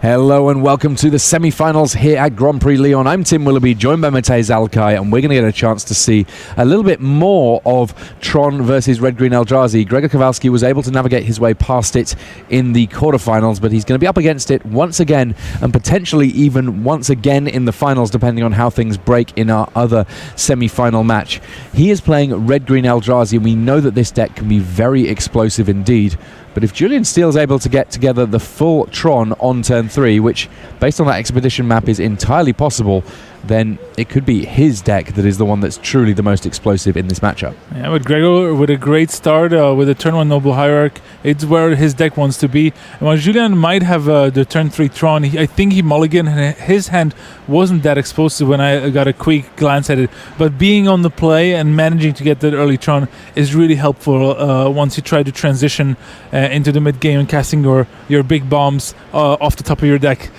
Hello and welcome to the semi-finals here at Grand Prix Lyon. I'm Tim Willoughby, joined by Matej Zalkai, and we're going to get a chance to see a little bit more of Tron versus Red Green Eldrazi. Gregor Kowalski was able to navigate his way past it in the quarterfinals, but he's going to be up against it once again, and potentially even once again in the finals, depending on how things break in our other semi-final match. He is playing Red Green Eldrazi, and we know that this deck can be very explosive indeed. But if Julian Steele's able to get together the full Tron on turn 3, which, based on that expedition map, is entirely possible, then it could be his deck that is the one that's truly the most explosive in this matchup. Yeah, with Gregor, with a great start, with a turn 1 Noble Hierarch, it's where his deck wants to be. And while Julian might have the turn 3 Tron, I think he mulliganed, and his hand wasn't that explosive when I got a quick glance at it. But being on the play and managing to get that early Tron is really helpful once you try to transition into the mid-game and casting your big bombs off the top of your deck,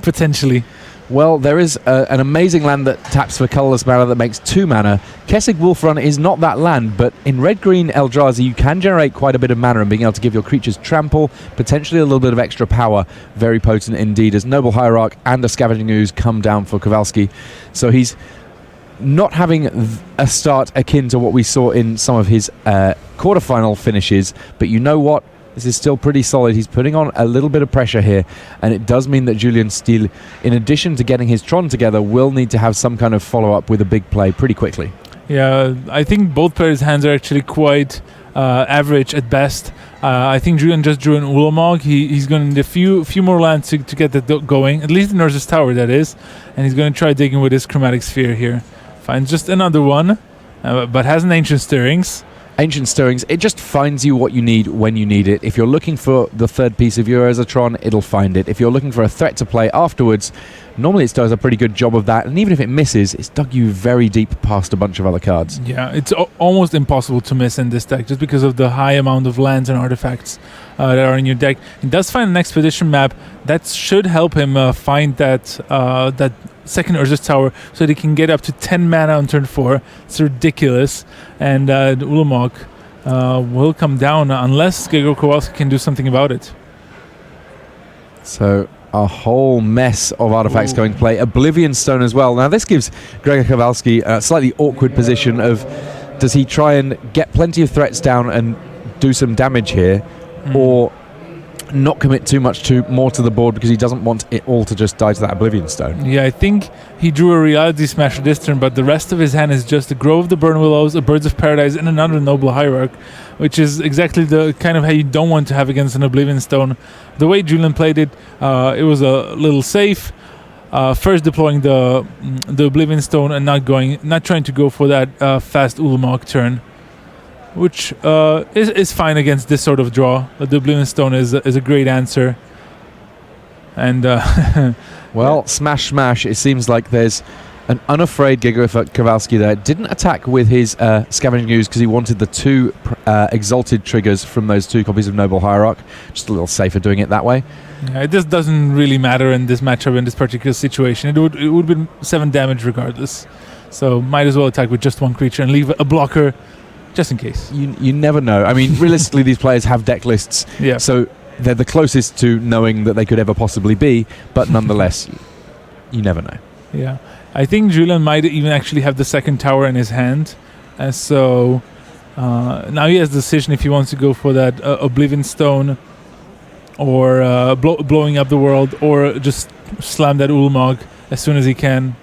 potentially. Well, there is an amazing land that taps for colorless mana that makes 2 mana. Kessig Wolfrun is not that land, but in Red-Green Eldrazi you can generate quite a bit of mana, and being able to give your creatures trample, potentially a little bit of extra power, very potent indeed, as Noble Hierarch and a Scavenging Ooze come down for Kowalski. So he's not having a start akin to what we saw in some of his quarterfinal finishes, but you know what? This is still pretty solid. He's putting on a little bit of pressure here, and it does mean that Julian Steele, in addition to getting his Tron together, will need to have some kind of follow-up with a big play pretty quickly. Yeah, I think both players' hands are actually quite average at best. I think Julian just drew an Ulamog. He's going to need a few more lands to get that going, at least in Urza's Tower, that is, and he's going to try digging with his Chromatic Sphere here. Finds just another one, but has an Ancient Stirrings. Ancient Stirrings, it just finds you what you need when you need it. If you're looking for the third piece of your Tron, it'll find it. If you're looking for a threat to play afterwards, normally it does a pretty good job of that, and even if it misses, it's dug you very deep past a bunch of other cards. Yeah, it's almost impossible to miss in this deck, just because of the high amount of lands and artifacts that are in your deck. He does find an Expedition map that should help him find that second Urza's Tower, so that he can get up to 10 mana on turn 4. It's ridiculous, and the Ulamog will come down unless Gregor Kowalski can do something about it. So a whole mess of artifacts going to play. Oblivion Stone as well. Now this gives Gregor Kowalski a slightly awkward position of, does he try and get plenty of threats down and do some damage here, or not commit too much more to the board because he doesn't want it all to just die to that Oblivion Stone? Yeah, I think he drew a Reality Smasher this turn, but the rest of his hand is just a Grove of the Burn Willows, a Birds of Paradise, and another Noble Hierarch, which is exactly the kind of how you don't want to have against an Oblivion Stone. The way Julian played it, it was a little safe. First deploying the Oblivion Stone and not trying to go for that fast Ulamog turn, which is fine against this sort of draw. The Oblivion Stone is a great answer. And well, smash. It seems like there's an unafraid Gregor Kowalski there. Didn't attack with his Scavenging Ooze because he wanted the 2 Exalted triggers from those 2 copies of Noble Hierarch. Just a little safer doing it that way. Yeah, it just doesn't really matter in this matchup, in this particular situation. It would have been 7 damage regardless. So might as well attack with just 1 creature and leave a blocker just in case. You never know. I mean, realistically, these players have deck lists, so they're the closest to knowing that they could ever possibly be, but nonetheless, you never know. Yeah. I think Julian might even actually have the second tower in his hand, and so now he has the decision if he wants to go for that Oblivion Stone, or blowing up the world, or just slam that Ulamog as soon as he can.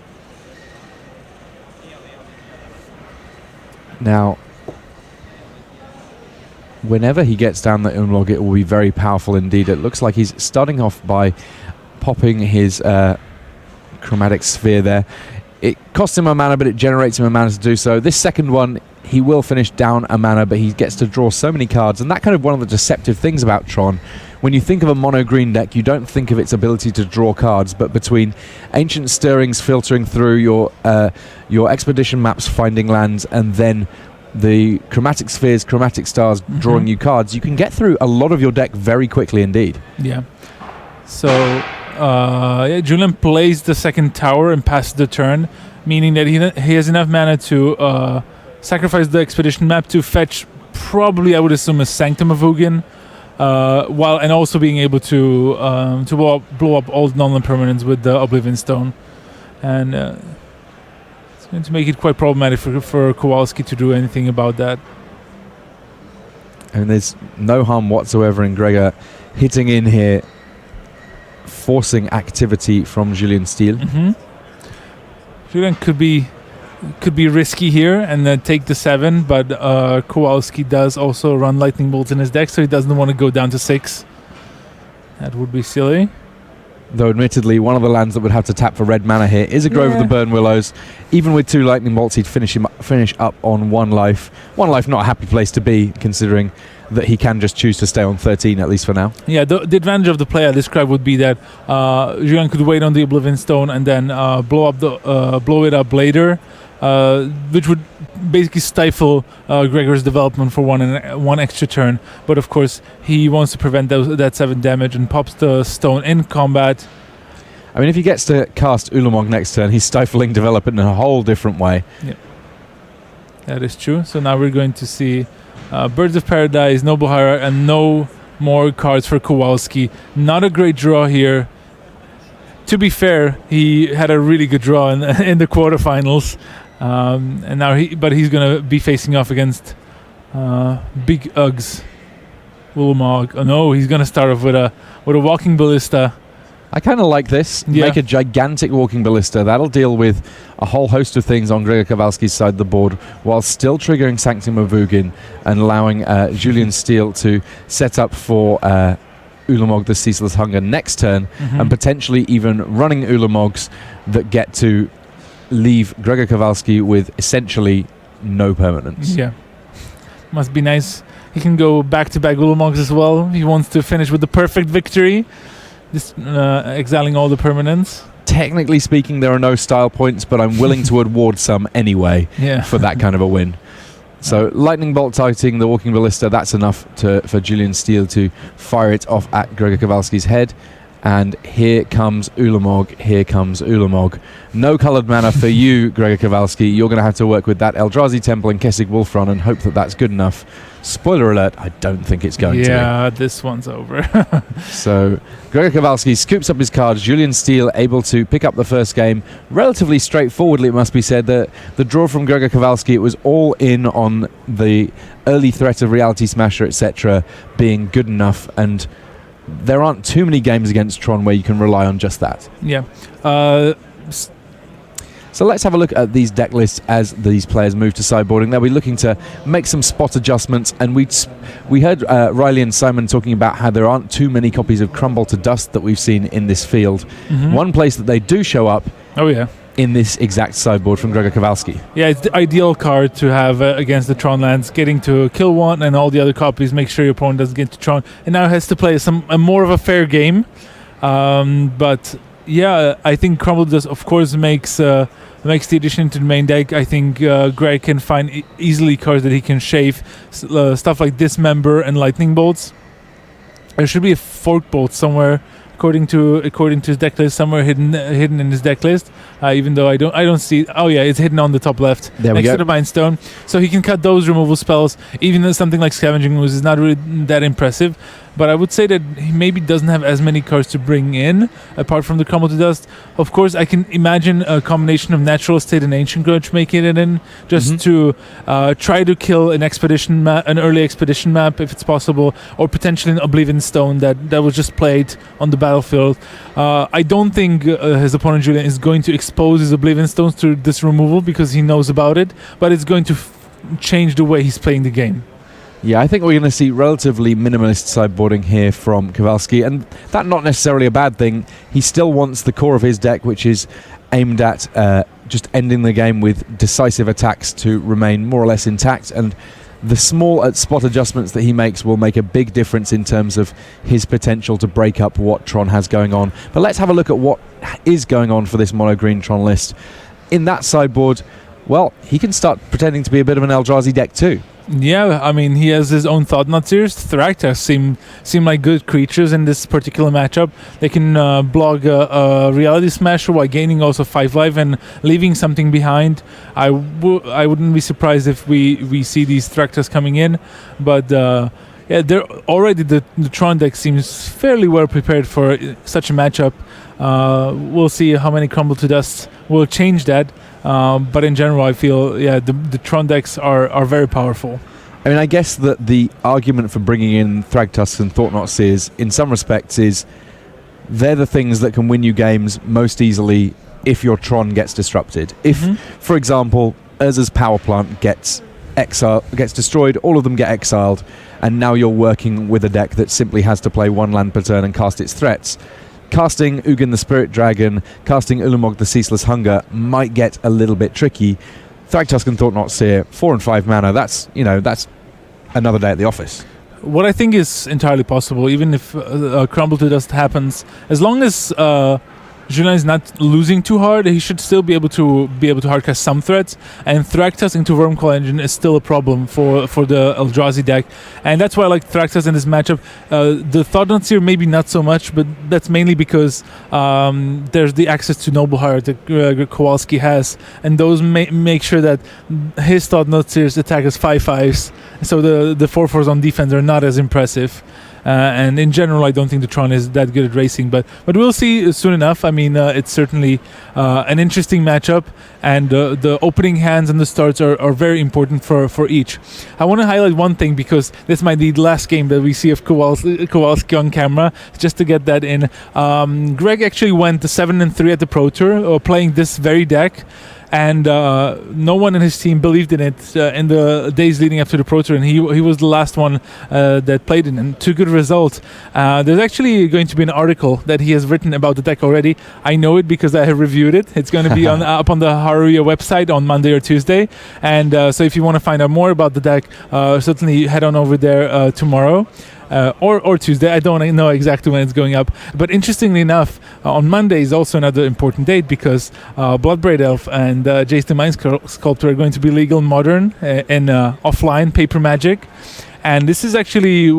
Now, whenever he gets down the Ulamog, it will be very powerful indeed. It looks like he's starting off by popping his Chromatic Sphere there. It costs him a mana, but it generates him a mana to do so. This second one, he will finish down a mana, but he gets to draw so many cards, and that kind of one of the deceptive things about Tron. When you think of a mono-green deck, you don't think of its ability to draw cards, but between Ancient Stirrings filtering through your Expedition maps, finding lands, and then the Chromatic Spheres, Chromatic Stars drawing you cards, you can get through a lot of your deck very quickly indeed. Yeah. So Julian plays the second tower and passes the turn, meaning that he has enough mana to sacrifice the Expedition map to fetch, probably I would assume, a Sanctum of Ugin, while and also being able to blow up all non-land permanents with the Oblivion Stone, and it's going to make it quite problematic for Kowalski to do anything about that. And there's no harm whatsoever in Gregor hitting in here, forcing activity from Julien Steele. Julien could be risky here and take the 7, but Kowalski does also run Lightning Bolts in his deck, so he doesn't want to go down to 6. That would be silly. Though admittedly, one of the lands that would have to tap for red mana here is a Grove of the Burn Willows. Even with 2 Lightning Bolts, he'd finish up on 1 life. 1 life, not a happy place to be, considering that he can just choose to stay on 13, at least for now. Yeah, the advantage of the play I described would be that Julien could wait on the Oblivion Stone and then blow it up later, which would basically stifle Gregor's development for one extra turn. But of course, he wants to prevent that 7 damage and pops the stone in combat. I mean, if he gets to cast Ulamog next turn, he's stifling development in a whole different way. Yeah, that is true. So now we're going to see Birds of Paradise, Noble Hierarch, and no more cards for Kowalski. Not a great draw here. To be fair, he had a really good draw in the quarterfinals. And now he's going to be facing off against Big Uggs. Ulamog. Oh no, he's going to start off with a Walking Ballista. I kind of like this. Yeah. Make a gigantic Walking Ballista. That'll deal with a whole host of things on Gregor Kowalski's side of the board, while still triggering Sanctum of Ugin and allowing Julien Steele to set up for Ulamog the Ceaseless Hunger next turn, and potentially even running Ulamogs that get to leave Gregor Kowalski with essentially no permanence. Yeah. Must be nice. He can go back-to-back Ulamogs as well. He wants to finish with the perfect victory. Just exiling all the permanents. Technically speaking, there are no style points, but I'm willing to award some anyway for that kind of a win. So Lightning Bolt targeting the Walking Ballista, that's enough for Julien Steele to fire it off at Gregor Kowalski's head. And here comes Ulamog, here comes Ulamog. No coloured mana for you, Gregor Kowalski. You're going to have to work with that Eldrazi Temple and Kessig Wolfron and hope that that's good enough. Spoiler alert, I don't think it's going to. Yeah, this one's over. So Gregor Kowalski scoops up his cards. Julien Steele able to pick up the first game relatively straightforwardly, it must be said. The draw from Gregor Kowalski, it was all in on the early threat of Reality Smasher, etc. being good enough, and there aren't too many games against Tron where you can rely on just that. Yeah. So let's have a look at these deck lists as these players move to sideboarding. They'll be looking to make some spot adjustments, and we heard Riley and Simon talking about how there aren't too many copies of Crumble to Dust that we've seen in this field. One place that they do show up in this exact sideboard from Gregor Kowalski. Yeah, it's the ideal card to have against the Tron lands, getting to kill one and all the other copies, make sure your opponent doesn't get to Tron, and now has to play a more of a fair game. But yeah, I think Crumble does, of course, makes the addition into the main deck. I think Greg can find easily cards that he can shave, stuff like Dismember and Lightning Bolts. There should be a Fork Bolt somewhere, according to his deck list, somewhere hidden in his deck list. Even though I don't see. Oh yeah, it's hidden on the top left next to the Mind Stone. So he can cut those removal spells. Even though something like Scavenging Ooze is not really that impressive. But I would say that he maybe doesn't have as many cards to bring in, apart from the Crumble to Dust. Of course, I can imagine a combination of Natural State and Ancient Grudge making it in, just to try to kill an early expedition map, if it's possible, or potentially an Oblivion Stone that was just played on the battlefield. I don't think his opponent Julien is going to expose his Oblivion Stones to this removal because he knows about it, but it's going to change the way he's playing the game. Yeah, I think we're going to see relatively minimalist sideboarding here from Kowalski, and that not necessarily a bad thing. He still wants the core of his deck, which is aimed at just ending the game with decisive attacks, to remain more or less intact, and the small spot adjustments that he makes will make a big difference in terms of his potential to break up what Tron has going on. But let's have a look at what is going on for this mono-green Tron list. In that sideboard, well, he can start pretending to be a bit of an Eldrazi deck too. Yeah, I mean, he has his own Thought-Knot Seers. Thragtusk seem like good creatures in this particular matchup. They can block a Reality Smasher while gaining also 5 life and leaving something behind. I wouldn't be surprised if we see these Thragtusk coming in, but yeah, they're already the Tron deck seems fairly well prepared for such a matchup. We'll see how many Crumble to Dust will change that. But in general, I feel the Tron decks are very powerful. I mean, I guess that the argument for bringing in Thragtusks and Thought-Knot Seers, in some respects, is they're the things that can win you games most easily if your Tron gets disrupted. If, for example, Urza's power plant gets destroyed, all of them get exiled, and now you're working with a deck that simply has to play one land per turn and cast its threats. Casting Ugin the Spirit Dragon, casting Ulamog the Ceaseless Hunger might get a little bit tricky. Thragtusk and Thought-Knot Seer, 4 and 5 mana, that's another day at the office. What I think is entirely possible, even if Crumble to Dust happens, as long as Julien is not losing too hard, he should still be able to hardcast some threats, and Thragtusk into Wormcoil Engine is still a problem for the Eldrazi deck, and that's why I like Thragtusk in this matchup. The Thought-Knot Seer maybe not so much, but that's mainly because there's the access to Noble Hierarch that Kowalski has, and those make sure that his Thought-Knot Seers attack as 5/5s, so the 4/4s on defense are not as impressive. And in general, I don't think the Tron is that good at racing, but we'll see soon enough. I mean, it's certainly an interesting matchup, and the opening hands and the starts are very important for each. I want to highlight one thing, because this might be the last game that we see of Kowalski on camera, just to get that in. Greg actually went to 7-3 at the Pro Tour, playing this very deck. And no one in his team believed in it in the days leading up to the Pro Tour, and he was the last one that played it, and to good result. There's actually going to be an article that he has written about the deck already. I know it because I have reviewed it. It's going to be up on the Haruya website on Monday or Tuesday, and so if you want to find out more about the deck, certainly head on over there tomorrow. Or Tuesday, I don't know exactly when it's going up. But interestingly enough, on Monday is also another important date, because Bloodbraid Elf and Jace the Mind Sculptor are going to be legal modern in offline paper Magic. And this is actually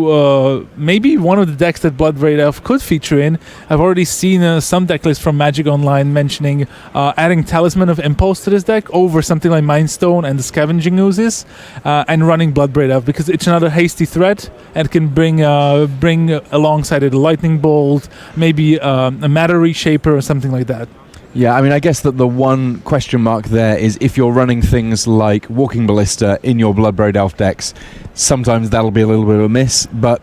maybe one of the decks that Bloodbraid Elf could feature in. I've already seen some deck lists from Magic Online mentioning adding Talisman of Impulse to this deck over something like Mind Stone and the Scavenging Oozes, and running Bloodbraid Elf, because it's another hasty threat and can bring alongside it a Lightning Bolt, maybe a Matter Reshaper or something like that. Yeah, I mean, I guess that the one question mark there is if you're running things like Walking Ballista in your Bloodbraid Elf decks, sometimes that'll be a little bit of a miss, but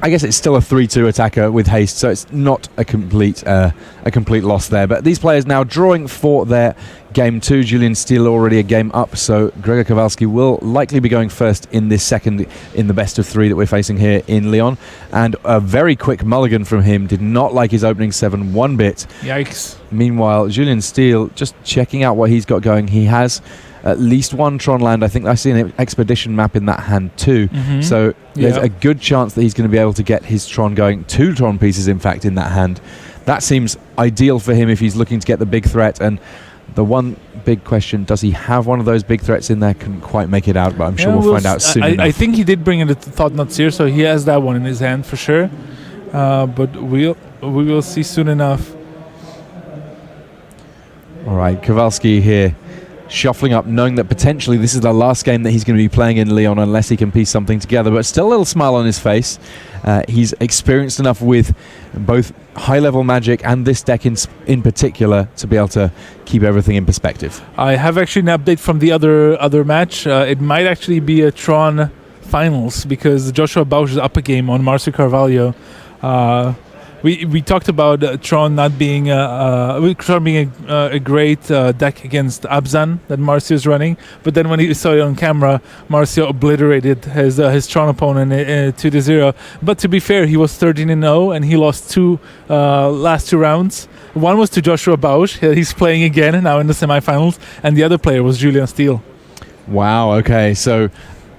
I guess it's still a 3/2 attacker with haste, so it's not a complete loss there. But these players now drawing for their game 2. Julian Steele already a game up, so Gregor Kowalski will likely be going first in this second in the best of 3 that we're facing here in Lyon. And a very quick mulligan from him. Did not like his opening 7 one bit. Yikes. Meanwhile, Julian Steele just checking out what he's got going. He has at least one Tron land. I think I see an expedition map in that hand too. So there's a good chance that he's going to be able to get his Tron going. 2 Tron pieces, in fact, in that hand. That seems ideal for him if he's looking to get the big threat. And the one big question, does he have one of those big threats in there? Couldn't quite make it out, but I'm sure we'll find out soon enough. I think he did bring in the Thought-Knot Seer, so he has that one in his hand for sure. But we will see soon enough. All right, Kowalski here, shuffling up, knowing that potentially this is the last game that he's going to be playing in Lyon unless he can piece something together, but still a little smile on his face. He's experienced enough with both high-level Magic and this deck in particular to be able to keep everything in perspective. I have actually an update from the other match. It might actually be a Tron finals, because Joshua Bausch is up a game on Marcio Carvalho. We talked about Tron not being Tron being a great deck against Abzan that Marcio is running, but then when he saw it on camera, Marcio obliterated his Tron opponent 2-0. But to be fair, he was 13-0 and he lost last 2 rounds. One was to Joshua Bausch. He's playing again now in the semifinals, and the other player was Julian Steele. Wow. Okay, so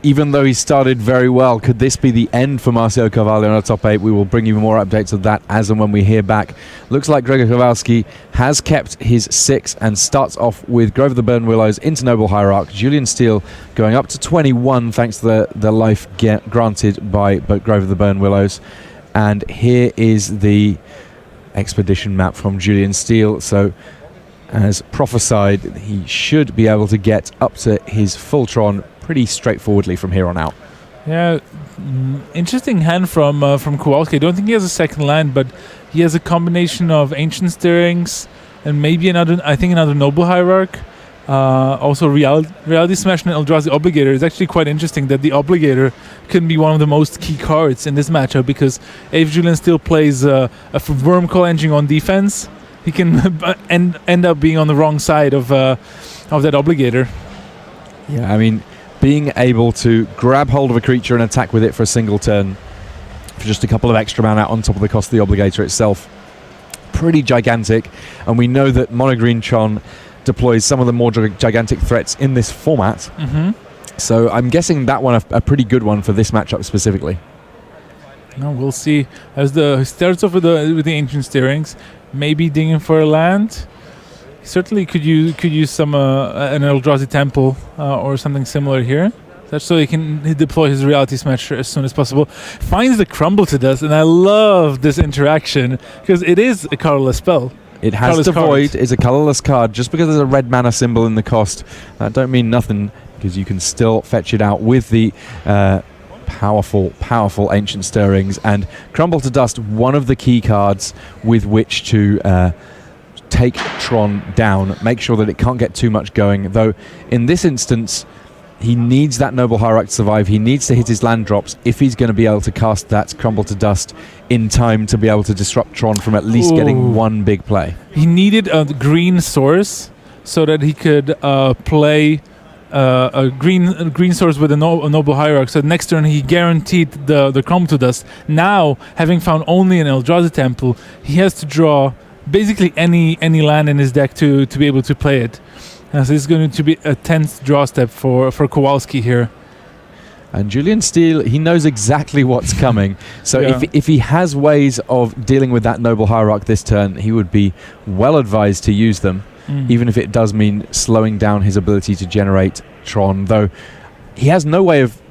even though he started very well, could this be the end for Marcio Carvalho on our top 8? We will bring you more updates of that as and when we hear back. Looks like Gregor Kowalski has kept his 6 and starts off with Grove of the Burn Willows into Noble Hierarch. Julian Steele going up to 21 thanks to the life granted by Grove of the Burn Willows. And here is the expedition map from Julian Steele. So, as prophesied, he should be able to get up to his full Tron pretty straightforwardly from here on out. Yeah, Interesting hand from Kowalski. I don't think he has a second land, but he has a combination of Ancient Stirrings and maybe another Noble Hierarch. Also, Reality Smash and Eldrazi Obligator is actually quite interesting that the Obligator can be one of the most key cards in this matchup, because if Julian still plays a Wormcoil Engine on defense, he can end up being on the wrong side of that Obligator. Yeah, I mean, being able to grab hold of a creature and attack with it for a single turn for just a couple of extra mana on top of the cost of the Obligator itself, pretty gigantic. And we know that Mono Green Tron deploys some of the more gigantic threats in this format. Mm-hmm. So I'm guessing that one a pretty good one for this matchup specifically. No, we'll see. As the starts off with the Ancient Stirrings, maybe dinging for a land. Certainly could use some an Eldrazi Temple or something similar here. That's so he can deploy his Reality Smasher as soon as possible. Finds the Crumble to Dust, and I love this interaction because it is a colorless spell. It has to void, is a colorless card. Just because there's a red mana symbol in the cost, that don't mean nothing, because you can still fetch it out with the powerful Ancient Stirrings. And Crumble to Dust, one of the key cards with which to take Tron down, make sure that it can't get too much going. Though in this instance, he needs that Noble Hierarch to survive. He needs to hit his land drops if he's going to be able to cast that Crumble to Dust in time to be able to disrupt Tron from at least getting one big play. He needed a green source so that he could play a green source with a Noble Hierarch. So next turn he guaranteed the Crumble to Dust. Now, having found only an Eldrazi Temple, he has to draw basically any land in his deck to be able to play it. So this is going to be a 10th draw step for Kowalski here. And Julian Steele, he knows exactly what's coming. So if he has ways of dealing with that Noble Hierarch this turn, he would be well advised to use them, even if it does mean slowing down his ability to generate Tron. Though he has no way of...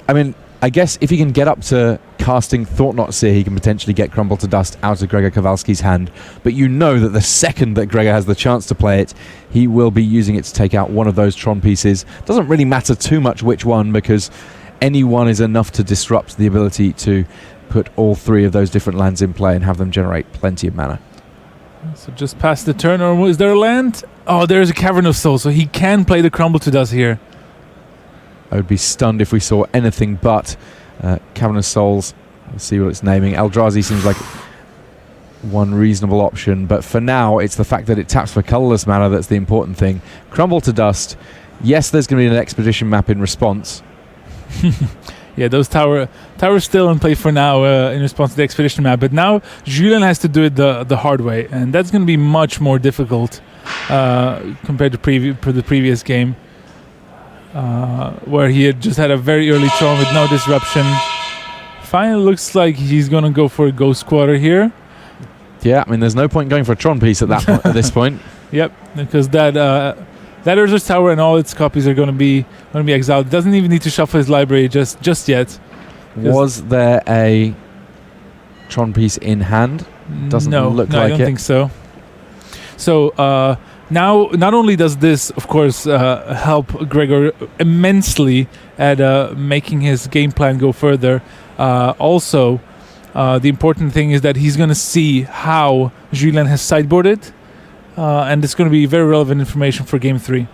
I mean, I guess if he can get up to casting Thought-Knot Seer, he can potentially get Crumble to Dust out of Gregor Kowalski's hand. But you know that the second that Gregor has the chance to play it, he will be using it to take out one of those Tron pieces. Doesn't really matter too much which one, because any one is enough to disrupt the ability to put all three of those different lands in play and have them generate plenty of mana. So just past the turn, or is there a land? Oh, there's a Cavern of Souls, so he can play the Crumble to Dust here. I would be stunned if we saw anything but Cavern of Souls. Let's see what it's naming. Eldrazi seems like one reasonable option, but for now it's the fact that it taps for colorless mana that's the important thing. Crumble to Dust. Yes, there's going to be an Expedition map in response. Yeah, those towers still in play for now in response to the Expedition map, but now Julien has to do it the hard way, and that's going to be much more difficult compared to the previous game. Where he had just had a very early Tron with no disruption. Finally looks like he's going to go for a Ghost Squatter here. Yeah, I mean, there's no point going for a Tron piece at at this point. Yep, because that Urza's Tower and all its copies are going to be exiled. Doesn't even need to shuffle his library just yet. Was there a Tron piece in hand? Doesn't look like it. I don't think so. So now, not only does this, of course, help Gregor immensely at making his game plan go further, also the important thing is that he's going to see how Julien has sideboarded, and it's going to be very relevant information for Game 3.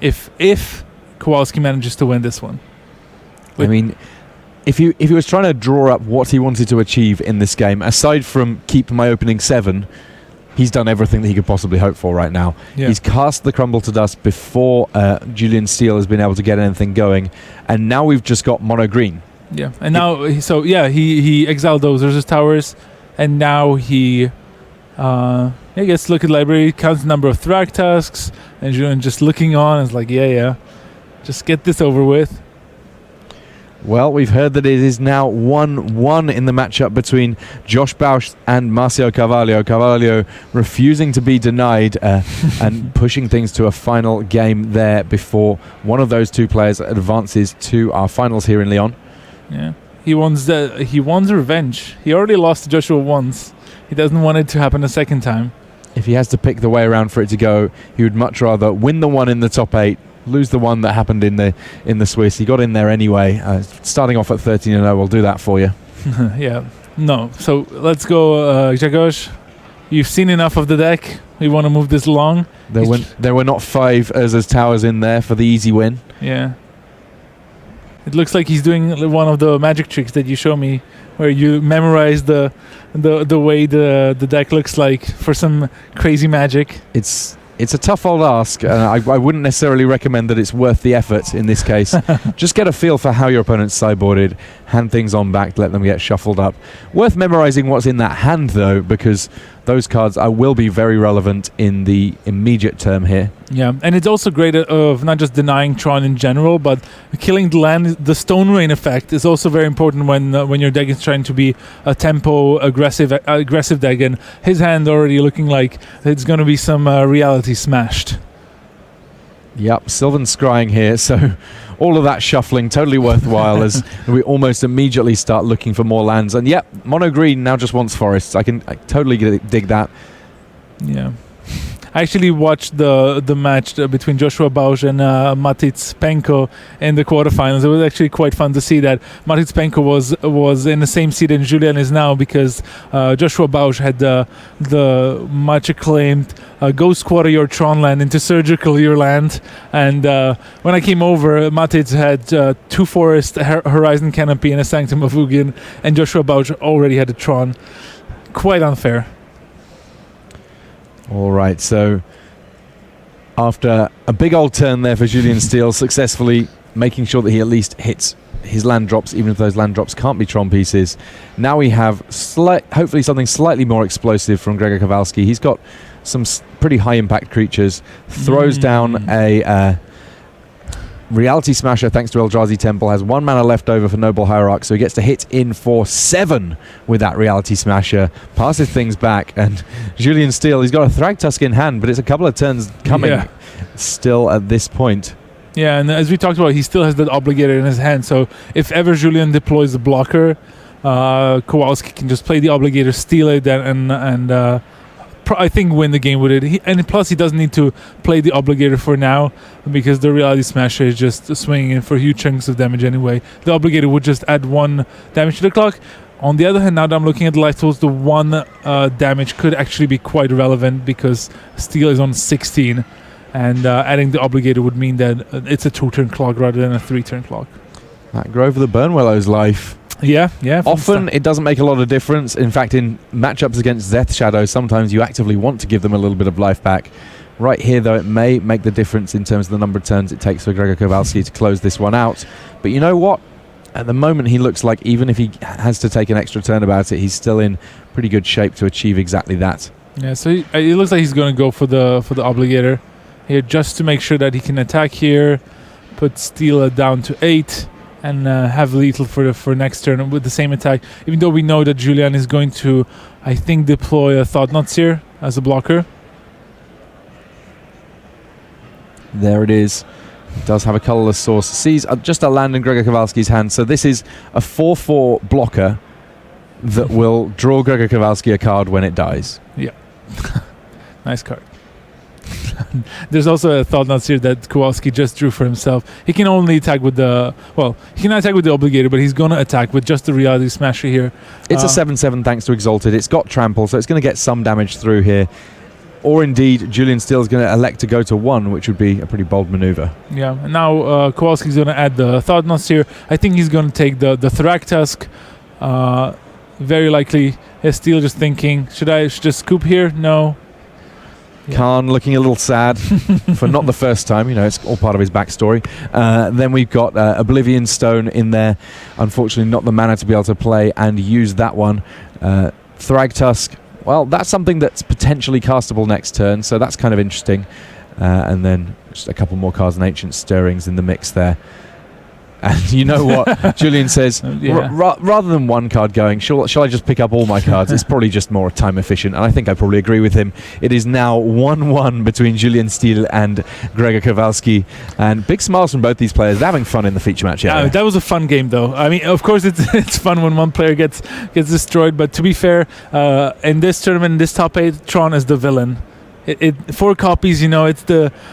If Kowalski manages to win this one. I mean, if he was trying to draw up what he wanted to achieve in this game, aside from keep my opening 7, he's done everything that he could possibly hope for right now. Yeah. He's cast the Crumble to Dust before Julian Steele has been able to get anything going, and now we've just got mono green. Yeah, and now he exiled those Urza's Towers, and now he gets to look at library, counts the number of Thrak tasks, and Julian just looking on is like, just get this over with. Well, we've heard that it is now 1-1 in the matchup between Josh Bausch and Marcio Carvalho. Carvalho refusing to be denied and pushing things to a final game there before one of those two players advances to our finals here in Lyon. Yeah, he wants revenge. He already lost to Joshua once. He doesn't want it to happen a second time. If he has to pick the way around for it to go, he would much rather win the one in the top 8 lose the one that happened in the Swiss. He got in there anyway. Starting off at 13-0 will do that for you. Yeah. No. So let's go, Grzegorz. You've seen enough of the deck. We want to move this along. There were not 5 Urza's Towers in there for the easy win. Yeah. It looks like he's doing one of the magic tricks that you show me, where you memorize the way the deck looks like for some crazy magic. It's a tough old ask. I wouldn't necessarily recommend that it's worth the effort in this case. Just get a feel for how your opponent's sideboarded, hand things on back, let them get shuffled up. Worth memorizing what's in that hand, though, because those cards will be very relevant in the immediate term here. Yeah, and it's also great of not just denying Tron in general, but killing the land. The Stone Rain effect is also very important when your deck is trying to be a tempo aggressive deck, and his hand already looking like it's going to be some reality smashed. Yep, Sylvan scrying here, so all of that shuffling totally worthwhile as we almost immediately start looking for more lands. And yep, mono green now just wants forests. I totally dig that. Yeah. I actually watched the match between Joshua Bausch and Matic Penko in the quarterfinals. It was actually quite fun to see that Matic Penko was in the same seat as Julian is now, because Joshua Bausch had the much acclaimed Ghost Quarter your Tron land into Surgical your land, and when I came over, Matic had 2 Forest, Horizon Canopy, and a Sanctum of Ugin, and Joshua Bausch already had a Tron. Quite unfair. All right, so after a big old turn there for Julian Steele, successfully making sure that he at least hits his land drops, even if those land drops can't be Tron pieces. Now we have hopefully something slightly more explosive from Gregor Kowalski. He's got some pretty high impact creatures, throws down a Reality Smasher thanks to Eldrazi Temple, has 1 mana left over for Noble Hierarch, so he gets to hit in for 7 with that Reality Smasher, passes things back, and Julian Steele, he's got a Thragtusk in hand, but it's a couple of turns coming still at this point. Yeah, and as we talked about, he still has that Obligator in his hand, so if ever Julian deploys the blocker, Kowalski can just play the Obligator, steal it, and I think win the game with it. And plus, he doesn't need to play the Obligator for now, because the Reality Smasher is just swinging in for huge chunks of damage anyway. The Obligator would just add 1 damage to the clock. On the other hand, now that I'm looking at the life tools, the 1 damage could actually be quite relevant, because Steel is on 16, and adding the Obligator would mean that it's a 2-turn clock rather than a 3-turn clock. That Grove of the Burnwillow's life. Yeah. Often it doesn't make a lot of difference. In fact, in matchups against Zeth Shadow, sometimes you actively want to give them a little bit of life back. Right here, though, it may make the difference in terms of the number of turns it takes for Gregor Kowalski to close this one out. But you know what? At the moment, he looks like even if he has to take an extra turn about it, he's still in pretty good shape to achieve exactly that. Yeah, so it looks like he's going to go for the Obligator here, just to make sure that he can attack here, put Steel down to 8, and have lethal for next turn with the same attack, even though we know that Julian is going to, I think, deploy a Thought-Knot Seer as a blocker. There it is. It does have a colourless source. Sees just a land in Gregor Kowalski's hand, so this is a 4/4 blocker that will draw Gregor Kowalski a card when it dies. Yeah. Nice card. There's also a Thought-Knot Seer that Kowalski just drew for himself. He can only attack with he can attack with the Obligator, but he's going to attack with just the Reality Smasher here. It's a 7/7 thanks to Exalted. It's got Trample, so it's going to get some damage through here. Or indeed, Julian Steele is going to elect to go to 1, which would be a pretty bold maneuver. Yeah, and now Kowalski's going to add the Thought-Knot Seer. I think he's going to take the Thragtusk. Very likely, Steele just thinking, should I just scoop here? No. Yeah. Khan looking a little sad for not the first time. It's all part of his backstory. Then we've got Oblivion Stone in there. Unfortunately, not the mana to be able to play and use that one. Thragtusk, well, that's something that's potentially castable next turn, so that's kind of interesting. And then just a couple more cards and Ancient Stirrings in the mix there. And you know what? Julian says, rather than one card going, shall I just pick up all my cards? It's probably just more time efficient. And I think I probably agree with him. It is now 1-1 between Julian Steele and Gregor Kowalski. And big smiles from both these players. They're having fun in the feature match. Yeah, that was a fun game, though. I mean, of course, it's fun when one player gets destroyed. But to be fair, in this tournament, in this top 8, Tron is the villain. 4 copies, it's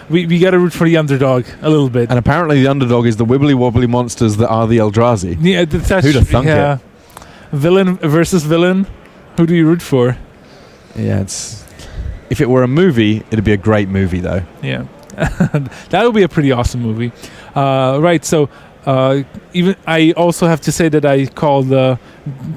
we got to root for the underdog a little bit. And apparently the underdog is the wibbly wobbly monsters that are the Eldrazi. Yeah, that's Who'd have thunk it? Villain versus villain. Who do you root for? Yeah, if it were a movie, it'd be a great movie though. Yeah, that would be a pretty awesome movie. Right, so even I also have to say that I called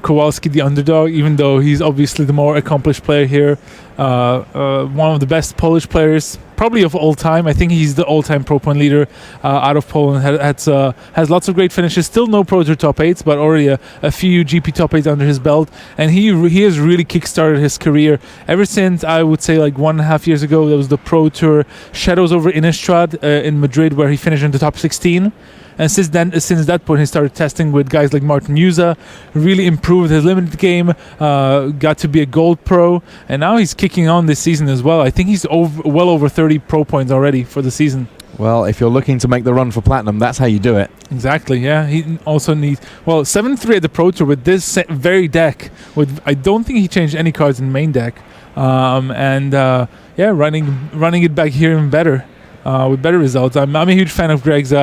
Kowalski the underdog, even though he's obviously the more accomplished player here. One of the best Polish players, probably of all time. I think he's the all-time Pro Point leader out of Poland. Has lots of great finishes. Still no Pro Tour top 8s, but already a few GP top 8s under his belt. And he has really kickstarted his career ever since, I would say, like 1.5 years ago. There was the Pro Tour Shadows over Innistrad in Madrid, where he finished in the top 16. And since that point, he started testing with guys like Martin Musa, really improved his limited game, got to be a gold pro, and now he's kicking on this season as well. I think he's well over 30 pro points already for the season. Well, if you're looking to make the run for platinum, that's how you do it. Exactly, yeah. He also needs 7-3 at the Pro Tour with this very deck. I don't think he changed any cards in main deck, running it back here even better. With better results. I'm a huge fan of Greg's.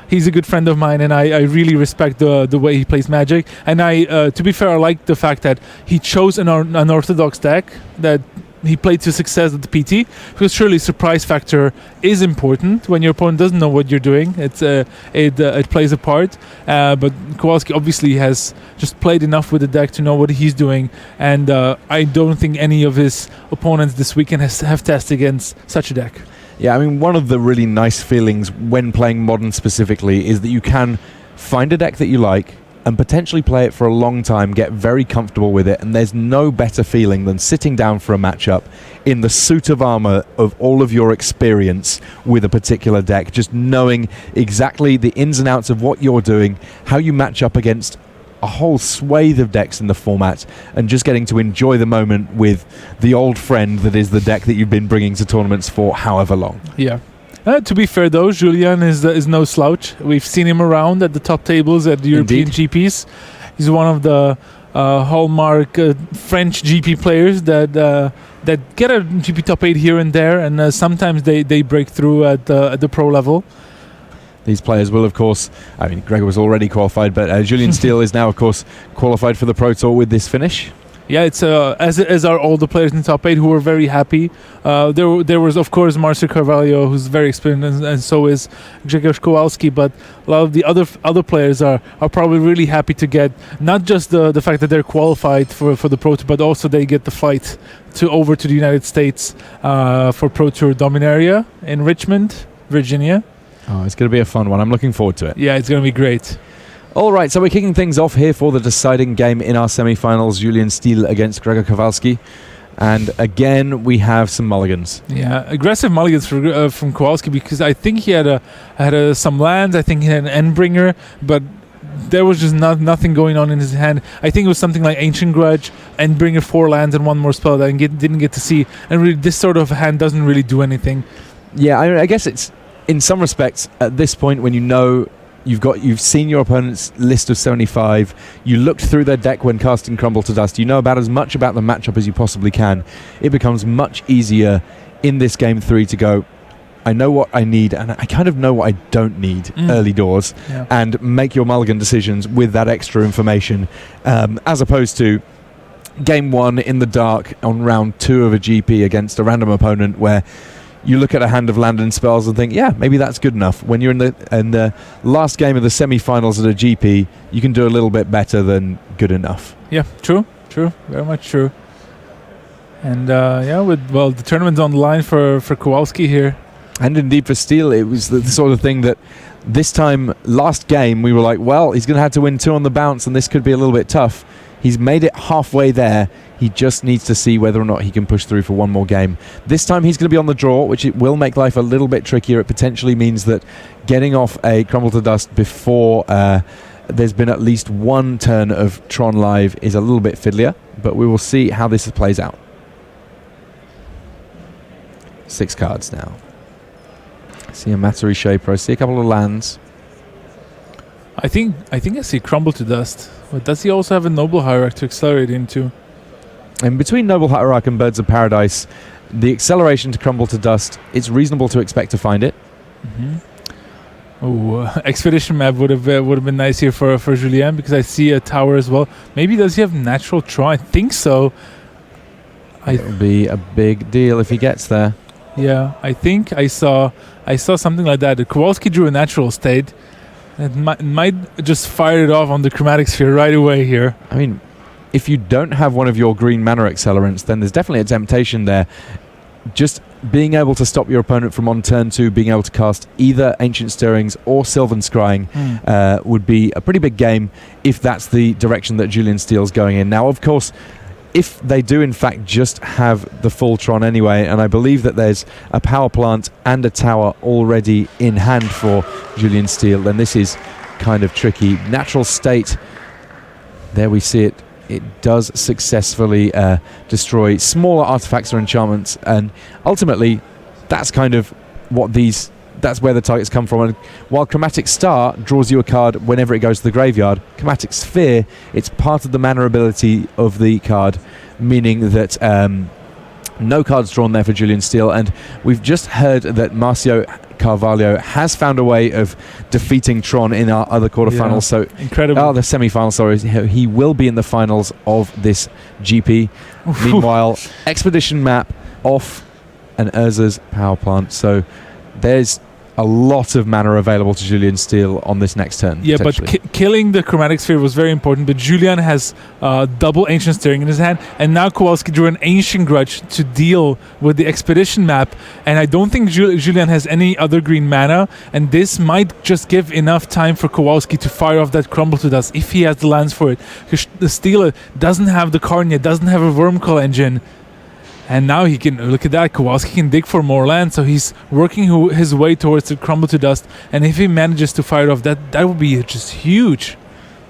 He's a good friend of mine, and I really respect the way he plays Magic. And to be fair, I like the fact that he chose an unorthodox deck that he played to success at the PT, because surely surprise factor is important when your opponent doesn't know what you're doing. It plays a part. But Kowalski obviously has just played enough with the deck to know what he's doing, and I don't think any of his opponents this weekend have tested against such a deck. Yeah, I mean, one of the really nice feelings when playing Modern specifically is that you can find a deck that you like and potentially play it for a long time, get very comfortable with it, and there's no better feeling than sitting down for a matchup in the suit of armor of all of your experience with a particular deck, just knowing exactly the ins and outs of what you're doing, how you match up against a whole swathe of decks in the format, and just getting to enjoy the moment with the old friend that is the deck that you've been bringing to tournaments for however long. Yeah. To be fair though, Julian is no slouch. We've seen him around at the top tables at the European GPs. He's one of the hallmark French GP players that get a GP top 8 here and there, and sometimes they break through at the pro level. These players will, of course, I mean, Gregor was already qualified, but Julian Steele is now, of course, qualified for the Pro Tour with this finish. Yeah, it's as are all the players in the top 8 who were very happy. There was, of course, Marcel Carvalho, who's very experienced, and so is Grzegorz Kowalski, but a lot of the other players are probably really happy to get not just the fact that they're qualified for the Pro Tour, but also they get the flight over to the United States for Pro Tour Dominaria in Richmond, Virginia. Oh, it's going to be a fun one. I'm looking forward to it. Yeah, it's going to be great. All right, so we're kicking things off here for the deciding game in our semi-finals, Julian Steele against Gregor Kowalski. And again, we have some mulligans. Yeah, aggressive mulligans from Kowalski, because I think he had some lands. I think he had an Endbringer, but there was just nothing going on in his hand. I think it was something like Ancient Grudge, Endbringer, 4 lands and 1 more spell that I didn't get to see. And really, this sort of hand doesn't really do anything. Yeah, I guess it's, in some respects, at this point, when you know you've seen your opponent's list of 75, you looked through their deck when casting Crumble to Dust, you know about as much about the matchup as you possibly can. It becomes much easier in this game 3 to go, I know what I need and I kind of know what I don't need early doors, and make your mulligan decisions with that extra information, as opposed to game 1 in the dark on round 2 of a GP against a random opponent where you look at a hand of land and spells and think, yeah, maybe that's good enough. When you're in the last game of the semi-finals at a GP, you can do a little bit better than good enough. Yeah, true, very much true. And the tournament's on the line for Kowalski here. And indeed for Steele, it was the sort of thing that this time, last game, we were like, well, he's going to have to win 2 on the bounce and this could be a little bit tough. He's made it halfway there. He just needs to see whether or not he can push through for one more game. This time he's going to be on the draw, which it will make life a little bit trickier. It potentially means that getting off a Crumble to Dust before there's been at least 1 turn of Tron Live is a little bit fiddlier, but we will see how this plays out. 6 cards now. I see a Mattery Shaper. I see a couple of lands. I think I see Crumble to Dust. But does he also have a Noble Hierarch to accelerate into? And between Noble Hierarch and Birds of Paradise, the acceleration to crumble to dust, it's reasonable to expect to find it. Oh, expedition map would have been nice here for Julien, because I see a tower as well. Maybe does he have natural draw? I think so. It'll be a big deal if he gets there. Yeah, I think I saw something like that. Kowalski drew a natural state. It might just fire it off on the chromatic sphere right away here. I mean, if you don't have one of your green mana accelerants, then there's definitely a temptation there. Just being able to stop your opponent from on turn 2 being able to cast either Ancient Stirrings or Sylvan Scrying would be a pretty big game if that's the direction that Julian Steele's going in. Now, of course, if they do in fact just have the full Tron anyway, and I believe that there's a power plant and a tower already in hand for Julian Steele, then this is kind of tricky. Natural State, there we see it. It does successfully destroy smaller artifacts or enchantments, and ultimately that's kind of what that's where the targets come from. And while Chromatic Star draws you a card whenever it goes to the graveyard, Chromatic Sphere, it's part of the mana ability of the card, meaning that no cards drawn there for Julian Steele. And we've just heard that Marcio Carvalho has found a way of defeating Tron in our other quarterfinals. So incredible. The semi-finals, sorry. He will be in the finals of this GP. Meanwhile, Expedition map off an Urza's power plant. So there's a lot of mana available to Julian Steele on this next turn. Yeah, but killing the Chromatic Sphere was very important. But Julian has double Ancient Stirring in his hand, and now Kowalski drew an Ancient Grudge to deal with the Expedition map. And I don't think Julian has any other green mana, and this might just give enough time for Kowalski to fire off that Crumble to Dust if he has the lands for it. Because the Steele doesn't have the Carnia, doesn't have a Wormcall engine. And now he can, look at that, Kowalski can dig for more land, so he's working his way towards the Crumble to Dust, and if he manages to fire it off, that would be just huge.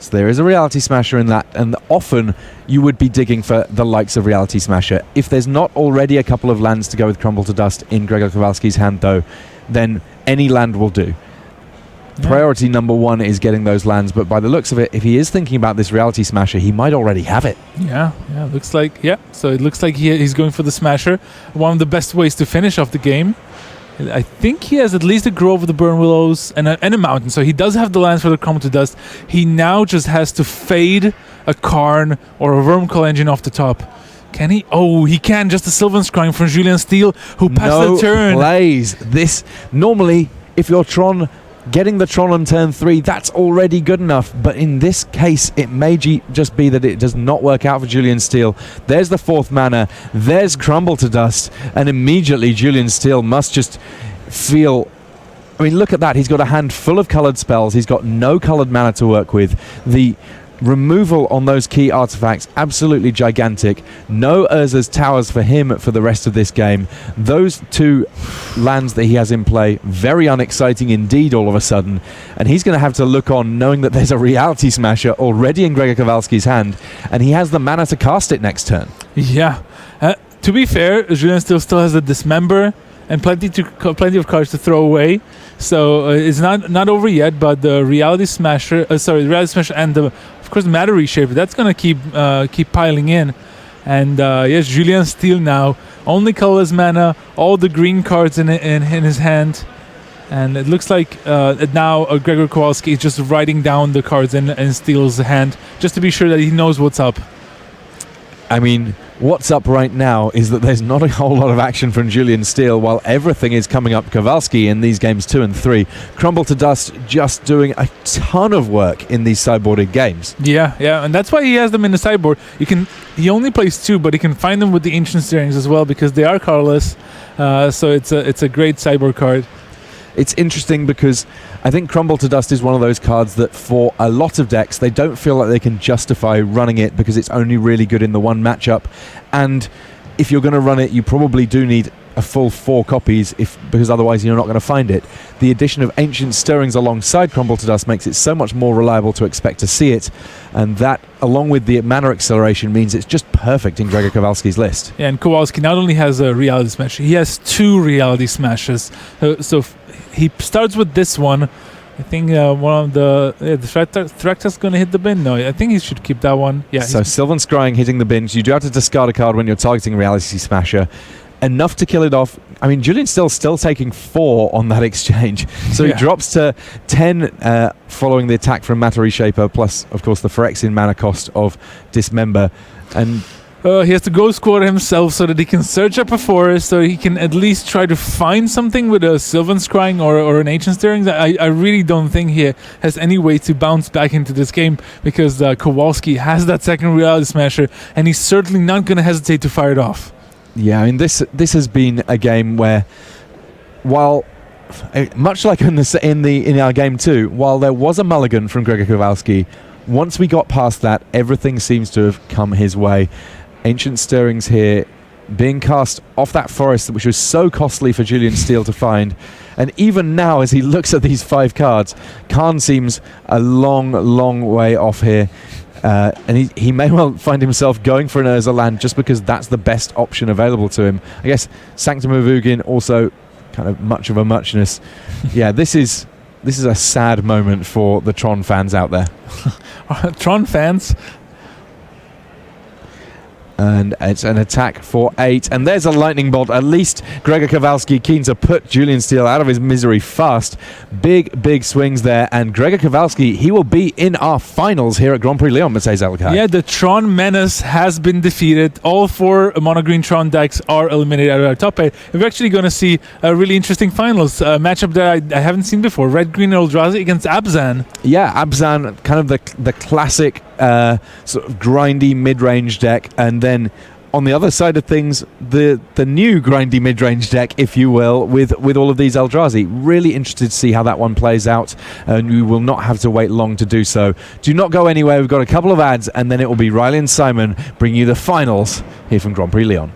So there is a Reality Smasher in that, and often you would be digging for the likes of Reality Smasher. If there's not already a couple of lands to go with Crumble to Dust in Gregor Kowalski's hand, though, then any land will do. Priority number 1 is getting those lands, but by the looks of it, if he is thinking about this Reality Smasher, he might already have it. Yeah, looks like, so it looks like he's going for the Smasher. One of the best ways to finish off the game. I think he has at least a Grove of the Burn Willows and a Mountain, so he does have the lands for the Crumble to Dust. He now just has to fade a Karn or a Wormcall engine off the top. Can he? Oh, he can. Just a Sylvan Scrying from Julian Steele, who passed the turn. Plays. This, normally, if you're Tron, getting the Tron on turn 3, that's already good enough. But in this case, it may just be that it does not work out for Julian Steele. There's the 4th mana. There's Crumble to Dust. And immediately, Julian Steele must just feel... I mean, look at that. He's got a hand full of coloured spells. He's got no coloured mana to work with. The removal on those key artifacts, absolutely gigantic. No Urza's Towers for him for the rest of this game. Those 2 lands that he has in play, very unexciting indeed all of a sudden. And he's going to have to look on knowing that there's a Reality Smasher already in Gregor Kowalski's hand, and he has the mana to cast it next turn. Yeah. To be fair, Julien still has a Dismember and plenty of cards to throw away. So it's not over yet, but the Reality Smasher, and of course the Matter Reshaper, that's gonna keep piling in. And yes, Julien Steele now only colorless mana, all the green cards in his hand, and it looks like now Gregor Kowalski is just writing down the cards in Steele's hand just to be sure that he knows what's up. I mean, what's up right now is that there's not a whole lot of action from Julian Steele, while everything is coming up Kowalski in these games 2 and 3. Crumble to Dust just doing a ton of work in these sideboarded games. Yeah, and that's why he has them in the sideboard. He only plays 2, but he can find them with the Ancient Stirrings as well because they are colorless. So it's a great sideboard card. It's interesting because I think Crumble to Dust is one of those cards that for a lot of decks, they don't feel like they can justify running it because it's only really good in the one matchup. And if you're going to run it, you probably do need a full 4 copies because otherwise you're not going to find it. The addition of Ancient Stirrings alongside Crumble to Dust makes it so much more reliable to expect to see it, and that, along with the mana acceleration, means it's just perfect in Gregor Kowalski's list. Yeah, and Kowalski not only has a Reality Smash, he has 2 Reality Smashes. So he starts with this one, I think one of the Thractor's going to hit the bin. No, I think he should keep that one. Yeah. So Sylvan Scrying hitting the bins. You do have to discard a card when you're targeting Reality Smasher. Enough to kill it off. I mean, Julian Steele's still taking 4 on that exchange. So he drops to 10 following the attack from Matter Reshaper, plus, of course, the Phyrexian mana cost of Dismember. And he has to go squad himself so that he can search up a forest, so he can at least try to find something with a Sylvan Scrying or an Ancient Stirring. I really don't think he has any way to bounce back into this game, because Kowalski has that second Reality Smasher, and he's certainly not going to hesitate to fire it off. Yeah, I mean, this has been a game where, while much like in our game 2, while there was a mulligan from Gregor Kowalski, once we got past that, everything seems to have come his way. Ancient Stirrings here being cast off that forest, which was so costly for Julian Steele to find. And even now, as he looks at these 5 cards, Khan seems a long, long way off here. And he may well find himself going for an Urza land just because that's the best option available to him. I guess Sanctum of Ugin also kind of much of a muchness. Yeah, this is a sad moment for the Tron fans out there. Tron fans. And it's an attack for 8. And there's a lightning bolt. At least Gregor Kowalski keen to put Julian Steele out of his misery fast. Big swings there. And Gregor Kowalski, he will be in our finals here at Grand Prix Lyon, Matej Zalkai. Yeah, the Tron menace has been defeated. All 4 mono-green Tron decks are eliminated out of our top 8. We're actually going to see a really interesting finals. A matchup that I haven't seen before. Red-green Eldrazi against Abzan. Yeah, Abzan, kind of the classic sort of grindy mid-range deck, and then on the other side of things, the new grindy mid-range deck, if you will, with all of these Eldrazi. Really interested to see how that one plays out, and we will not have to wait long to do so. Do not go anywhere. We've got a couple of ads, and then it will be Riley and Simon bringing you the finals here from Grand Prix Lyon.